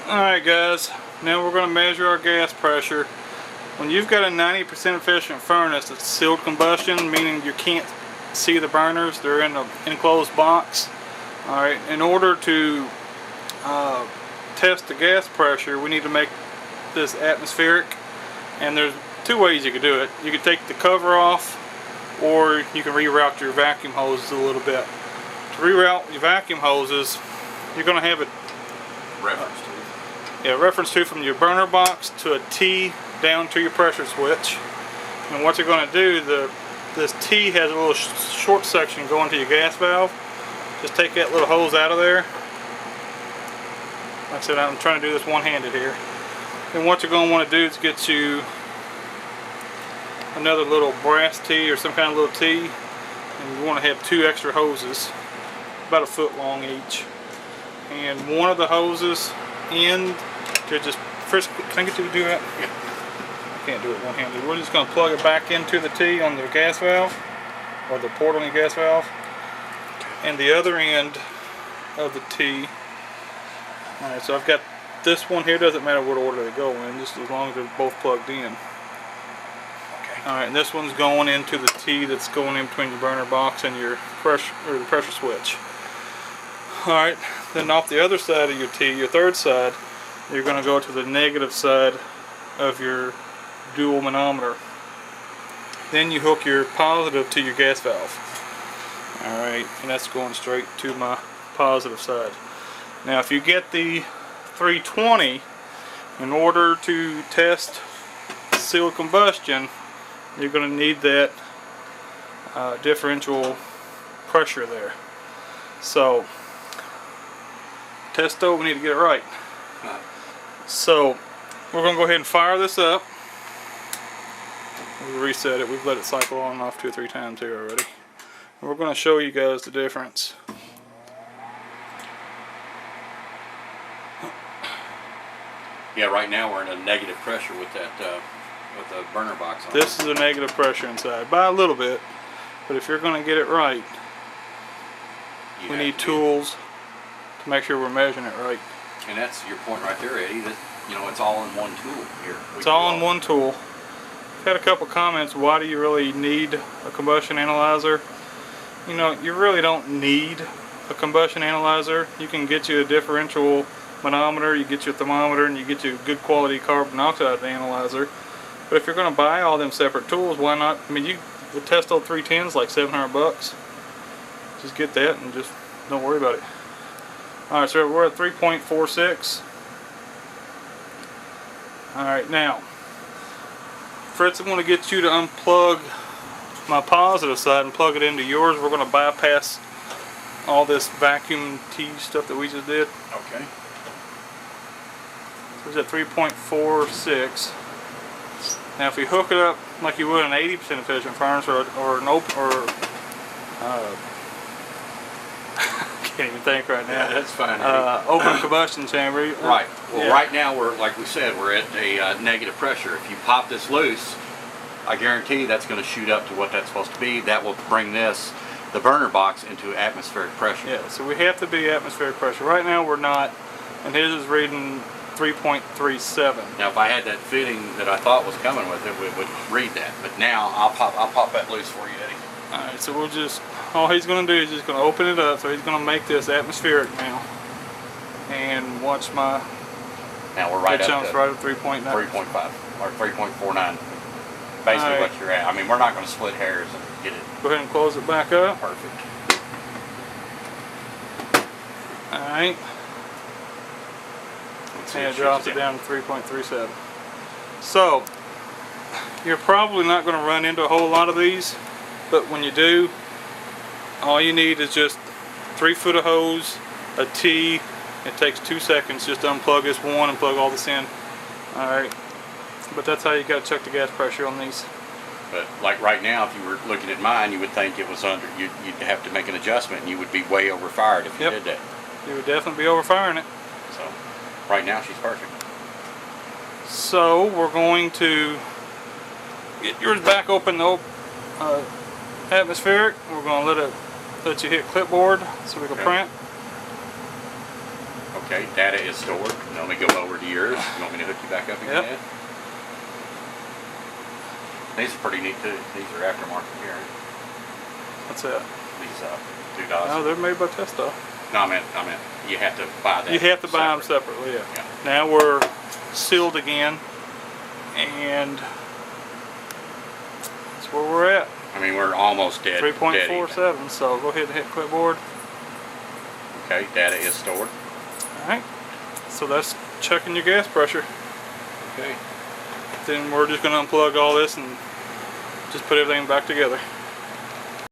Alright guys, now we're going to measure our gas pressure. When you've got a 90% efficient furnace that's sealed combustion, meaning you can't see the burners, they're in an enclosed box. Alright, in order to test the gas pressure, we need to make this atmospheric, and there's two ways you could do it. You could take the cover off, or you can reroute your vacuum hoses a little bit. To reroute your vacuum hoses, you're going to have a reference to from your burner box to a T down to your pressure switch. And what you're going to do, this T has a little short section going to your gas valve. Just take that little hose out of there. Like I said, I'm trying to do this one-handed here. And what you're going to want to do is get you another little brass T or some kind of little T, and you want to have two extra hoses, about a foot long each. And one of the hoses end to just first, can I get you to do that? Yeah. I can't do it one-handed. We're just going to plug it back into the T on the gas valve, or the port on the gas valve, and the other end of the T. Alright, so I've got this one here, doesn't matter what order they go in, just as long as they're both plugged in. Alright, and this one's going into the T that's going in between your burner box and your pressure, or the pressure switch. Alright, then off the other side of your T, your third side, you're going to go to the negative side of your dual manometer. Then you hook your positive to your gas valve. Alright, and that's going straight to my positive side. Now if you get the 320, in order to test sealed combustion, you're going to need that differential pressure there. So, testo, we need to get it right. So, we're going to go ahead and fire this up. We'll reset it. We've let it cycle on and off 2 or 3 times here already. And we're going to show you guys the difference. Yeah, right now we're in a negative pressure with that with the burner box on. This is a negative pressure inside, by a little bit. But if you're going to get it right, we need tools to make sure we're measuring it right. And that's your point right there, Eddie. That, you know, it's all in one tool here. It's all in one tool. I've had a couple comments, why do you really need a combustion analyzer? You know, you really don't need a combustion analyzer. You can get you a differential manometer, you get your thermometer, and you get you a good quality carbon monoxide analyzer. But if you're going to buy all them separate tools, why not? I mean, the testo 310 is like $700. Just get that and just don't worry about it. Alright, so we're at 3.46. Alright, now Fritz, I'm going to get you to unplug my positive side and plug it into yours. We're going to bypass all this vacuum T stuff that we just did. Okay. So it's at 3.46. Now if you hook it up like you would an 80% efficient furnace or an open, can't even think right now. Yeah, that's fine. Open combustion chamber. Right. Well, right now we're, like we said, we're at a negative pressure. If you pop this loose, I guarantee that's going to shoot up to what that's supposed to be. That will bring the burner box into atmospheric pressure. Yeah. So we have to be atmospheric pressure. Right now we're not, and his is reading 3.37. Now, if I had that fitting that I thought was coming with it, we would read that. But now I'll pop that loose for you, Eddie. All right. So we'll just. All he's going to do is just going to open it up, so he's going to make this atmospheric now. And watch my... Now we're right up to right at 3.9. 3.5 or 3.49. Basically what you're at. I mean, we're not going to split hairs and get it. Go ahead and close it back up. Perfect. Alright. And it drops it down to 3.37. So, you're probably not going to run into a whole lot of these, but when you do, all you need is just 3 foot of hose, a T. It takes 2 seconds just to unplug this one and plug all this in. Alright, but that's how you got to check the gas pressure on these. But like right now, if you were looking at mine, you would think it was under, you'd have to make an adjustment and you would be way overfired if you did that. You would definitely be overfiring it. So, right now she's perfect. So, we're going to get yours back open the atmospheric. We're going to let you hit clipboard so we can print. Okay, data is stored. Now let me go over to yours. You want me to hook you back up again? Yep. These are pretty neat too. These are aftermarket here. What's that? These doodads. No, they're made by Testo. No, I meant you have to buy that. You have to buy them separate. separately, yeah. Yeah. Now we're sealed again, and that's where we're at. I mean, we're almost dead. 3.47, so go ahead and hit clipboard. Okay, data is stored. Alright, so that's checking your gas pressure. Okay. Then we're just going to unplug all this and just put everything back together.